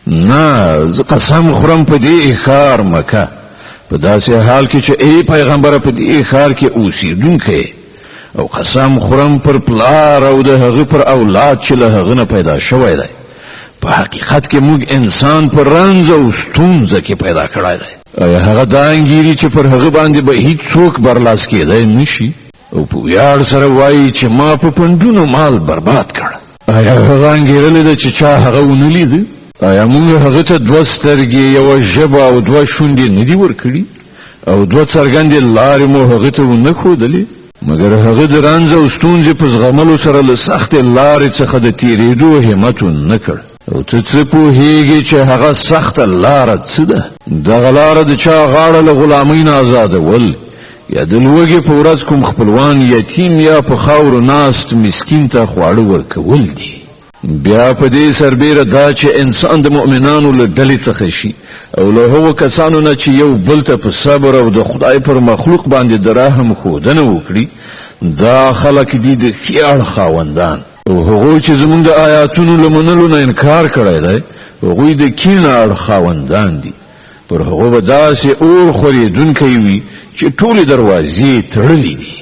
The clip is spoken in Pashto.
نه زه قسم خورم په دې ښار مکه په داسې حال کې چې ای پیغمبر په دې ښار کې اوسېدونکی او قسم خورم پر پلار او د هغه پر اولاد چې له هغه نه پیدا شوی دی په حقیقت کې موږ انسان پر رنځ او ستونزه کې پیدا کړی دی ایا هغه دا انګیري چې پر هغه باندې به هیڅ څوک برلاس کېدای نشي او په ویاړ سره وایي چې ما په پندونو مال برباد کړ ایا هغه انګیرلی ده چې چا هغه ونه لید ایا موږ هغه ته دوه سترګې یوه ژبه او دوه شونډې نه دي ورکړي او دوه څرګندې لارې مو هغه ته ونه ښودلې مګر هغه د رنځ او ستونزې په زغملو سره له سختې لارې څخه د تېرېدو همت ونه کړ او ته څه پوهېږې چې هغه سخته لاره څه ده دغه لاره د چا غاړه له غلامۍ نه ازادول یا د لوږې په ورځ کوم خپلوان یتیم یا په خاورو ناست مسکین ته خواړه ورکول دي بیا په دې سربیره دا چې انسان د مؤمنانو له ډلې څخه شي او له هغو کسانو نه چې یو بل ته په صبر او د خدای پر مخلوق باندې د رحم ښودنه وکړي دا خلک دي د خیال خاوندان او هغوی چې زمونږ د آیاتونو له منلو نه انکار کړی دی هغوی د کین اړ خاوندان دي پر هغو به داسې اور خورېدونکی وي چې ټولې دروازې تړلې دي